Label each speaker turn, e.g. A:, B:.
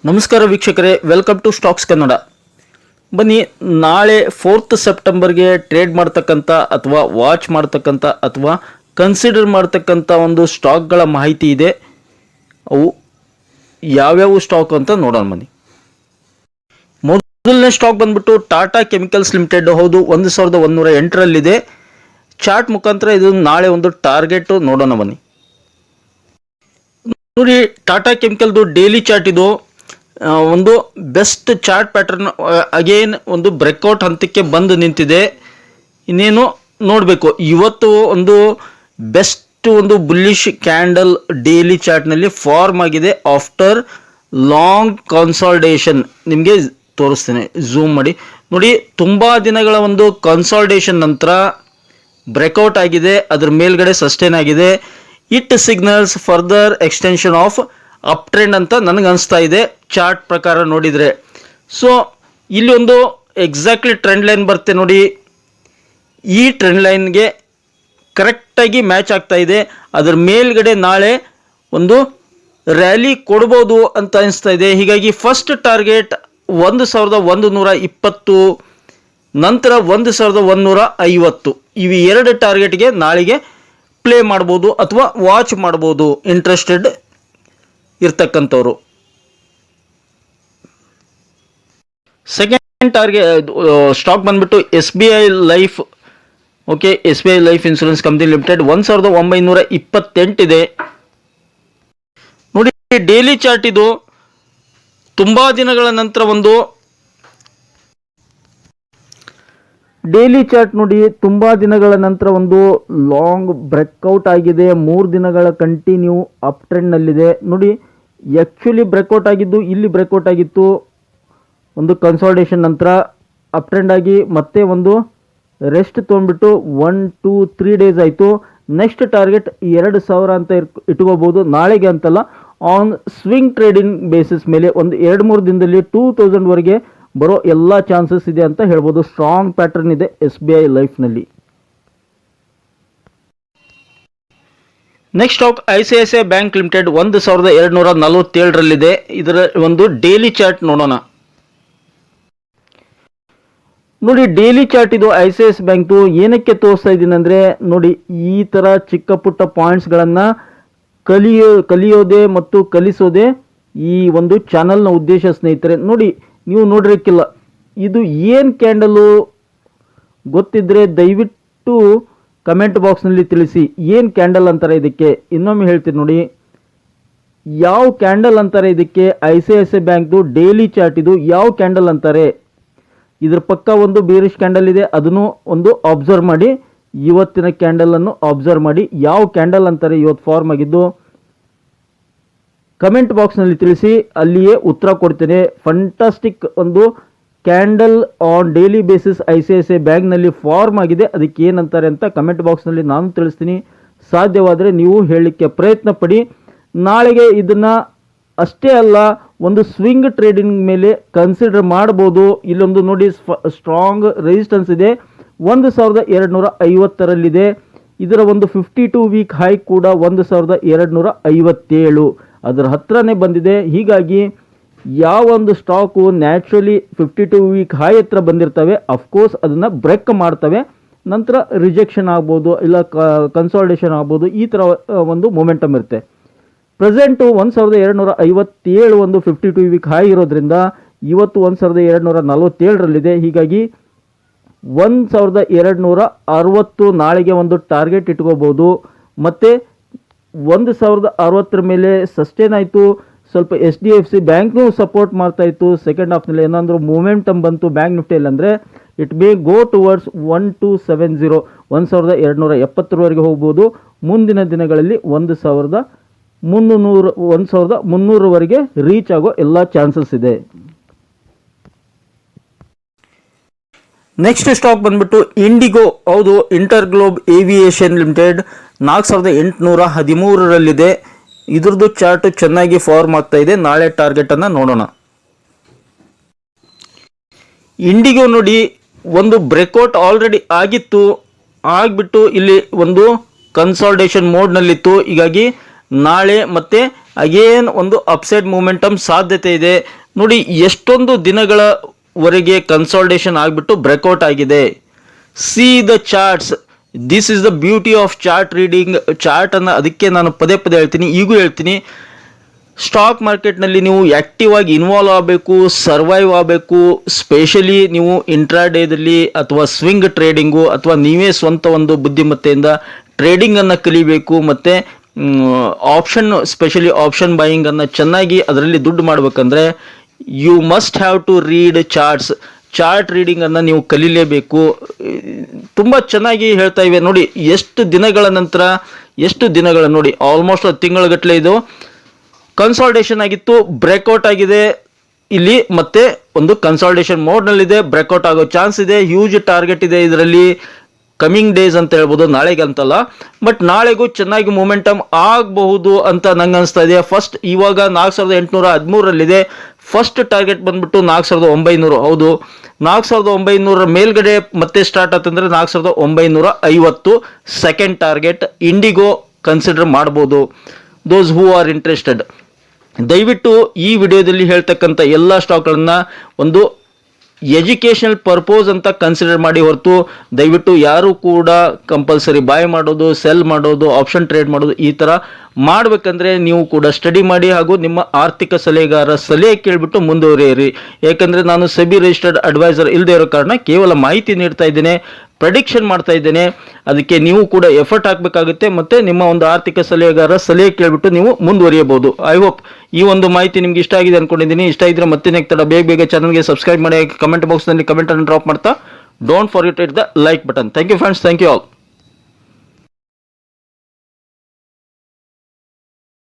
A: ನಮಸ್ಕಾರ ವೀಕ್ಷಕರೇ, welcome to stocks Kannada. ಬನ್ನಿ, ನಾಳೆ 4th ಸೆಪ್ಟೆಂಬರ್ಗೆ ಟ್ರೇಡ್ ಮಾಡ್ತಕ್ಕಂಥ ಅಥವಾ ವಾಚ್ ಮಾಡ್ತಕ್ಕಂಥ ಅಥವಾ ಕನ್ಸಿಡರ್ ಮಾಡ್ತಕ್ಕಂಥ ಒಂದು ಸ್ಟಾಕ್ಗಳ ಮಾಹಿತಿ ಇದೆ. ಅವು ಯಾವ್ಯಾವ ಸ್ಟಾಕ್ ಅಂತ ನೋಡೋಣ ಬನ್ನಿ. ಮೊದಲನೇ ಸ್ಟಾಕ್ ಬಂದ್ಬಿಟ್ಟು ಟಾಟಾ ಕೆಮಿಕಲ್ಸ್ ಲಿಮಿಟೆಡ್. ಹೌದು, 1108ರಲ್ಲಿದೆ. ಚಾರ್ಟ್ ಮುಖಾಂತರ ಇದು ನಾಳೆ ಒಂದು ಟಾರ್ಗೆಟ್ ನೋಡೋಣ ಬನ್ನಿ. ನೋಡಿ, ಟಾಟಾ ಕೆಮಿಕಲ್ದು ಡೈಲಿ ಚಾರ್ಟ್ ಇದು ಒಂದು ಬೆಸ್ಟ್ ಚಾರ್ಟ್ ಪ್ಯಾಟರ್ನ್. ಅಗೇನ್ ಒಂದು ಬ್ರೇಕ್ಔಟ್ ಹಂತಕ್ಕೆ ಬಂದು ನಿಂತಿದೆ. ಇನ್ನೇನು ನೋಡಬೇಕು. ಇವತ್ತು ಒಂದು ಬೆಸ್ಟ್ ಒಂದು ಬುಲ್ಲಿಶ್ ಕ್ಯಾಂಡಲ್ ಡೈಲಿ ಚಾರ್ಟ್ನಲ್ಲಿ ಫಾರ್ಮ್ ಆಗಿದೆ ಆಫ್ಟರ್ ಲಾಂಗ್ ಕನ್ಸಾಲ್ಟೇಷನ್. ನಿಮಗೆ ತೋರಿಸ್ತೇನೆ, ಝೂಮ್ ಮಾಡಿ ನೋಡಿ. ತುಂಬ ದಿನಗಳ ಒಂದು ಕನ್ಸಾಲ್ಟೇಷನ್ ನಂತರ ಬ್ರೇಕ್ಔಟ್ ಆಗಿದೆ. ಅದರ ಮೇಲ್ಗಡೆ ಸಸ್ಟೈನ್ ಆಗಿದೆ. It signals further extension of up trend ಅಂತ ನನಗೆ ಅನಿಸ್ತಾ ಇದೆ ಚಾರ್ಟ್ ಪ್ರಕಾರ ನೋಡಿದರೆ. ಸೊ ಇಲ್ಲಿ ಒಂದು ಎಕ್ಸಾಕ್ಟ್ಲಿ ಟ್ರೆಂಡ್ ಲೈನ್ ಬರುತ್ತೆ ನೋಡಿ. ಈ ಟ್ರೆಂಡ್ ಲೈನ್ಗೆ ಕರೆಕ್ಟಾಗಿ ಮ್ಯಾಚ್ ಆಗ್ತಾ ಇದೆ. ಅದರ ಮೇಲ್ಗಡೆ ನಾಳೆ ಒಂದು ರ್ಯಾಲಿ ಕೊಡ್ಬೋದು ಅಂತ ಅನಿಸ್ತಾ ಇದೆ. ಹೀಗಾಗಿ ಫಸ್ಟ್ ಟಾರ್ಗೆಟ್ 1120, ನಂತರ 1150. ಇವು ಎರಡು ಟಾರ್ಗೆಟ್ಗೆ ನಾಳೆಗೆ ಪ್ಲೇ ಮಾಡ್ಬೋದು ಅಥವಾ ವಾಚ್ ಮಾಡ್ಬೋದು ಇಂಟ್ರೆಸ್ಟೆಡ್ ಇರ್ತಕ್ಕಂಥವ್ರು. ಸೆಕೆಂಡ್ ಟಾರ್ಗೆಟ್ ಸ್ಟಾಕ್ ಬಂದ್ಬಿಟ್ಟು SBI life. Okay, SBI life insurance company limited 1928 ಇದೆ. ನೋಡಿ, ಡೈಲಿ ಚಾರ್ಟ್ ಇದು ತುಂಬ ದಿನಗಳ ನಂತರ ಒಂದು ಡೈಲಿ ಚಾರ್ಟ್ ನೋಡಿ, ತುಂಬ ದಿನಗಳ ನಂತರ ಒಂದು ಲಾಂಗ್ ಬ್ರೇಕ್ಔಟ್ ಆಗಿದೆ. 3 ದಿನಗಳ ಕಂಟಿನ್ಯೂ ಅಪ್ ಟ್ರೆಂಡ್ನಲ್ಲಿದೆ ನೋಡಿ. ಆ್ಯಕ್ಚುಲಿ ಬ್ರೇಕ್ಔಟ್ ಆಗಿದ್ದು ಇಲ್ಲಿ ಬ್ರೇಕ್ಔಟ್ ಆಗಿತ್ತು. ಒಂದು ಕನ್ಸಾಲ್ಟೇಷನ್ ನಂತರ ಅಪ್ ಟ್ರೆಂಡ್ ಆಗಿ ಮತ್ತೆ ಒಂದು ರೆಸ್ಟ್ ತೊಗೊಂಡ್ಬಿಟ್ಟು 1-2-3 ಡೇಸ್ ಆಯಿತು. ನೆಕ್ಸ್ಟ್ ಟಾರ್ಗೆಟ್ 2000 ಅಂತ ಇಟ್ಕೋಬೋದು. ನಾಳೆಗೆ ಅಂತಲ್ಲ, ಆನ್ ಸ್ವಿಂಗ್ ಟ್ರೇಡಿಂಗ್ ಬೇಸಿಸ್ ಮೇಲೆ ಒಂದು 2-3 ದಿನದಲ್ಲಿ 2000ವರೆಗೆ ಬರೋ ಎಲ್ಲ ಚಾನ್ಸಸ್ ಇದೆ ಅಂತ ಹೇಳ್ಬೋದು. ಸ್ಟ್ರಾಂಗ್ ಪ್ಯಾಟರ್ನ್ ಇದೆ SBI ಲೈಫ್ನಲ್ಲಿ. Next stock ICICI bank limited 1247ರಲ್ಲಿದೆ. ಇದರ ಒಂದು ಡೈಲಿ ಚಾರ್ಟ್ ನೋಡೋಣ. ನೋಡಿ, ಡೈಲಿ ಚಾರ್ಟ್ ಇದು ICICI ಬ್ಯಾಂಕ್ದು. ಏನಕ್ಕೆ ತೋರಿಸ್ತಾ ಇದ್ದೀನಿ ಅಂದರೆ ನೋಡಿ, ಈ ಥರ ಚಿಕ್ಕ ಪುಟ್ಟ ಪಾಯಿಂಟ್ಸ್ಗಳನ್ನು ಕಲಿಯೋದೇ ಮತ್ತು ಕಲಿಸೋದೇ ಈ ಒಂದು ಚಾನಲ್ನ ಉದ್ದೇಶ ಸ್ನೇಹಿತರೆ. ನೋಡಿ, ನೀವು ನೋಡಿರಕ್ಕಿಲ್ಲ, ಇದು ಏನು ಕ್ಯಾಂಡಲು ಗೊತ್ತಿದ್ದರೆ ದಯವಿಟ್ಟು ಕಮೆಂಟ್ ಬಾಕ್ಸ್ನಲ್ಲಿ ತಿಳಿಸಿ. ಏನು ಕ್ಯಾಂಡಲ್ ಅಂತಾರೆ ಇದಕ್ಕೆ? ಇನ್ನೊಮ್ಮೆ ಹೇಳ್ತೀನಿ ನೋಡಿ, ಯಾವ ಕ್ಯಾಂಡಲ್ ಅಂತಾರೆ ಇದಕ್ಕೆ? ICICI ಬ್ಯಾಂಕ್ದು ಡೈಲಿ ಚಾರ್ಟ್ ಇದು. ಯಾವ ಕ್ಯಾಂಡಲ್ ಅಂತಾರೆ? ಇದ್ರ ಪಕ್ಕ ಒಂದು ಬೇರಿಶ್ ಕ್ಯಾಂಡಲ್ ಇದೆ, ಅದನ್ನು ಒಂದು ಅಬ್ಸರ್ವ್ ಮಾಡಿ. ಇವತ್ತಿನ ಕ್ಯಾಂಡಲನ್ನು ಅಬ್ಸರ್ವ್ ಮಾಡಿ, ಯಾವ ಕ್ಯಾಂಡಲ್ ಅಂತಾರೆ ಇವತ್ತು ಫಾರ್ಮ್ ಆಗಿದ್ದು ಕಮೆಂಟ್ ಬಾಕ್ಸ್ನಲ್ಲಿ ತಿಳಿಸಿ, ಅಲ್ಲಿಯೇ ಉತ್ತರ ಕೊಡ್ತೇನೆ. ಫಂಟಾಸ್ಟಿಕ್ ಒಂದು candle on daily basis ICICI ಬ್ಯಾಂಕ್ನಲ್ಲಿ ಫಾರ್ಮ್ ಆಗಿದೆ. ಅದಕ್ಕೆ ಏನಂತಾರೆ ಅಂತ ಕಮೆಂಟ್ ಬಾಕ್ಸ್ನಲ್ಲಿ ನಾನು ತಿಳಿಸ್ತೀನಿ. ಸಾಧ್ಯವಾದರೆ ನೀವು ಹೇಳಲಿಕ್ಕೆ ಪ್ರಯತ್ನ ಪಡಿ. ನಾಳೆಗೆ ಇದನ್ನು ಅಷ್ಟೇ ಅಲ್ಲ, ಒಂದು ಸ್ವಿಂಗ್ ಟ್ರೇಡಿಂಗ್ ಮೇಲೆ ಕನ್ಸಿಡರ್ ಮಾಡ್ಬೋದು. ಇಲ್ಲೊಂದು ನೋಡಿ, ಸ್ಟ್ರಾಂಗ್ ರೆಸಿಸ್ಟೆನ್ಸ್ ಇದೆ, 1250ರಲ್ಲಿದೆ. ಇದರ ಒಂದು 52 ವೀಕ್ ಹೈ ಕೂಡ 1257. ಅದರ ಹತ್ರನೇ ಬಂದಿದೆ. ಹೀಗಾಗಿ ಯಾವ ಒಂದು ಸ್ಟಾಕು ನ್ಯಾಚುರಲಿ 52 ವೀಕ್ ಹೈ ಹತ್ರ ಬಂದಿರ್ತವೆ, ಅಫ್ಕೋರ್ಸ್ ಅದನ್ನು ಬ್ರೇಕ್ ಮಾಡ್ತವೆ. ನಂತರ ರಿಜೆಕ್ಷನ್ ಆಗ್ಬೋದು, ಇಲ್ಲ ಕನ್ಸಾಲ್ಟೇಷನ್ ಆಗ್ಬೋದು. ಈ ಥರ ಒಂದು ಮೊಮೆಂಟಮ್ ಇರುತ್ತೆ. ಪ್ರೆಸೆಂಟು 1257 ಒಂದು 52 ವೀಕ್ ಹೈ ಇರೋದ್ರಿಂದ ಇವತ್ತು 1247ರಲ್ಲಿದೆ. ಹೀಗಾಗಿ 1260 ನಾಳೆಗೆ ಒಂದು ಟಾರ್ಗೆಟ್ ಇಟ್ಕೋಬೋದು. ಮತ್ತು 1060 ಮೇಲೆ ಸಸ್ಟೇನ್ ಆಯಿತು. ಸ್ವಲ್ಪ HDFC ಬ್ಯಾಂಕ್ನೂ ಸಪೋರ್ಟ್ ಮಾಡ್ತಾ ಇತ್ತು. ಸೆಕೆಂಡ್ ಹಾಫ್ನಲ್ಲಿ ಏನಾದರೂ ಮೂಮೆಂಟಮ್ ಬಂತು ಬ್ಯಾಂಕ್ ನಿಫ್ಟಿಯಲ್ಲಿ ಅಂದರೆ ಇಟ್ ಮೇ ಗೋ ಟುವರ್ಡ್ಸ್ 1270, 1270ವರೆಗೆ ಹೋಗ್ಬೋದು. ಮುಂದಿನ ದಿನಗಳಲ್ಲಿ 1300ವರೆಗೆ ರೀಚ್ ಆಗೋ ಎಲ್ಲ ಚಾನ್ಸಸ್ ಇದೆ. ನೆಕ್ಸ್ಟ್ ಸ್ಟಾಕ್ ಬಂದ್ಬಿಟ್ಟು ಇಂಡಿಗೋ. ಹೌದು, ಇಂಟರ್ಗ್ಲೋಬ್ ಏವಿಯೇಷನ್ ಲಿಮಿಟೆಡ್ 4813ರಲ್ಲಿದೆ. ಇದ್ರದ್ದು ಚಾರ್ಟ್ ಚೆನ್ನಾಗಿ ಫಾರ್ಮ್ ಆಗ್ತಾ ಇದೆ. ನಾಳೆ ಟಾರ್ಗೆಟನ್ನು ನೋಡೋಣ. ಇಂಡಿಗೋ ನೋಡಿ, ಒಂದು ಬ್ರೇಕ್ಔಟ್ ಆಲ್ರೆಡಿ ಆಗಿತ್ತು. ಆಗಿಬಿಟ್ಟು ಇಲ್ಲಿ ಒಂದು ಕನ್ಸಾಲ್ಟೇಷನ್ ಮೋಡ್ನಲ್ಲಿತ್ತು. ಹೀಗಾಗಿ ನಾಳೆ ಮತ್ತೆ ಅಗೇನ್ ಒಂದು ಅಪ್ಸೈಡ್ ಮೂಮೆಂಟಮ್ ಸಾಧ್ಯತೆ ಇದೆ. ನೋಡಿ ಎಷ್ಟೊಂದು ದಿನಗಳವರೆಗೆ ಕನ್ಸಾಲ್ಟೇಷನ್ ಆಗಿಬಿಟ್ಟು ಬ್ರೇಕ್ಔಟ್ ಆಗಿದೆ. See the charts, this is the beauty of chart reading. ಚಾರ್ಟನ್ನು ಅದಕ್ಕೆ ನಾನು ಪದೇ ಪದೇ ಹೇಳ್ತೀನಿ, ಈಗೂ ಹೇಳ್ತೀನಿ, ಸ್ಟಾಕ್ ಮಾರ್ಕೆಟ್ನಲ್ಲಿ ನೀವು ಆ್ಯಕ್ಟಿವ್ ಆಗಿ ಇನ್ವಾಲ್ವ್ ಆಗಬೇಕು, ಸರ್ವೈವ್ ಆಗಬೇಕು. ಸ್ಪೆಷಲಿ ನೀವು ಇಂಟ್ರಾಡೇದಲ್ಲಿ ಅಥವಾ ಸ್ವಿಂಗ್ ಟ್ರೇಡಿಂಗು ಅಥವಾ ನೀವೇ ಸ್ವಂತ ಒಂದು ಬುದ್ಧಿಮತ್ತೆಯಿಂದ ಟ್ರೇಡಿಂಗನ್ನು ಕಲಿಬೇಕು. ಮತ್ತು ಆಪ್ಷನ್, ಸ್ಪೆಷಲಿ ಆಪ್ಷನ್ ಬೈಯಿಂಗನ್ನು ಚೆನ್ನಾಗಿ ಅದರಲ್ಲಿ ದುಡ್ಡು ಮಾಡಬೇಕಂದ್ರೆ you must have to read charts. Chart ರೀಡಿಂಗನ್ನು ನೀವು ಕಲೀಲೇಬೇಕು. ತುಂಬ ಚೆನ್ನಾಗಿ ಹೇಳ್ತಾ ಇವೆ ನೋಡಿ. ಎಷ್ಟು ದಿನಗಳ ನಂತರ, ನೋಡಿ ಆಲ್ಮೋಸ್ಟ್ ತಿಂಗಳಗಟ್ಟಲೆ ಇದು ಕನ್ಸಾಲ್ಟೇಷನ್ ಆಗಿತ್ತು, ಬ್ರೇಕ್ಔಟ್ ಆಗಿದೆ ಇಲ್ಲಿ, ಮತ್ತೆ ಒಂದು ಕನ್ಸಾಲ್ಟೇಷನ್ ಮೋಡ್ನಲ್ಲಿದೆ, ಬ್ರೇಕ್ಔಟ್ ಆಗೋ ಚಾನ್ಸ್ ಇದೆ. ಹ್ಯೂಜ್ ಟಾರ್ಗೆಟ್ ಇದೆ ಇದರಲ್ಲಿ, ಕಮಿಂಗ್ ಡೇಸ್ ಅಂತ ಹೇಳ್ಬೋದು, ನಾಳೆಗೆ ಅಂತಲ್ಲ, ಬಟ್ ನಾಳೆಗೂ ಚೆನ್ನಾಗಿ ಮೂಮೆಂಟಮ್ ಆಗಬಹುದು ಅಂತ ನಂಗೆ ಅನಿಸ್ತಾ ಇದೆ. ಫಸ್ಟ್ ಇವಾಗ 4813 ಫಸ್ಟ್ ಟಾರ್ಗೆಟ್ ಬಂದ್ಬಿಟ್ಟು 4900. ಹೌದು, 4900 ಮೇಲ್ಗಡೆ ಮತ್ತೆ ಸ್ಟಾರ್ಟ್ ಆತಂದ್ರೆ 4950 ಸೆಕೆಂಡ್ ಟಾರ್ಗೆಟ್. ಇಂಡಿಗೋ ಕನ್ಸಿಡರ್ ಮಾಡ್ಬೋದು, ದೋಸ್ ಹೂ ಆರ್ ಇಂಟ್ರೆಸ್ಟೆಡ್. ದಯವಿಟ್ಟು ಈ ವಿಡಿಯೋದಲ್ಲಿ ಹೇಳ್ತಕ್ಕಂಥ ಎಲ್ಲ ಸ್ಟಾಕ್ಗಳನ್ನು ಒಂದು ಎಜುಕೇಷನಲ್ ಪರ್ಪೋಸ್ ಅಂತ ಕನ್ಸಿಡರ್ ಮಾಡಿ ಹೊರತು ದಯವಿಟ್ಟು ಯಾರು ಕೂಡ ಕಂಪಲ್ಸರಿ ಬಾಯ್ ಮಾಡೋದು, ಸೆಲ್ ಮಾಡೋದು, ಆಪ್ಷನ್ ಟ್ರೇಡ್ ಮಾಡೋದು ಈ ಥರ ಮಾಡಬೇಕಂದ್ರೆ ನೀವು ಕೂಡ ಸ್ಟಡಿ ಮಾಡಿ ಹಾಗೂ ನಿಮ್ಮ ಆರ್ಥಿಕ ಸಲಹೆಗಾರ ಸಲಹೆ ಕೇಳಿಬಿಟ್ಟು ಮುಂದುವರಿಯಿರಿ. ಯಾಕಂದರೆ ನಾನು ಸೆಬಿ ರಿಜಿಸ್ಟರ್ಡ್ ಅಡ್ವೈಸರ್ ಇಲ್ಲದೆ ಇರೋ ಕಾರಣ ಕೇವಲ ಮಾಹಿತಿ ನೀಡ್ತಾ ಇದ್ದೇನೆ, ಪ್ರೆಡಿಕ್ಷನ್ ಮಾಡ್ತಾ ಇದ್ದೇನೆ. ಅದಕ್ಕೆ ನೀವು ಕೂಡ ಎಫರ್ಟ್ ಹಾಕಬೇಕಾಗುತ್ತೆ ಮತ್ತು ನಿಮ್ಮ ಒಂದು ಆರ್ಥಿಕ ಸಲಹೆಗಾರ ಸಲಹೆ ಕೇಳಿಬಿಟ್ಟು ನೀವು ಮುಂದುವರಿಯಬಹುದು. ಐ ಹೋಪ್ ಈ ಒಂದು ಮಾಹಿತಿ ನಿಮ್ಗೆ ಇಷ್ಟ ಆಗಿದೆ ಅನ್ಕೊಂಡಿದ್ದೀನಿ. ಇಷ್ಟ ಇದ್ರೆ ಮತ್ತೆ ನೆಕ್ಸ್ಟ್ ಬೇಗ ಚಾನಲ್ಗೆ ಸಬ್ಸ್ಕ್ರೈಬ್ ಮಾಡಿ, ಕಮೆಂಟ್ ಬಾಕ್ಸ್ನಲ್ಲಿ ಕಮೆಂಟನ್ನು ಡ್ರಾಪ್ ಮಾಡ್ತಾ don't forget the like button. Thank you friends, thank you all.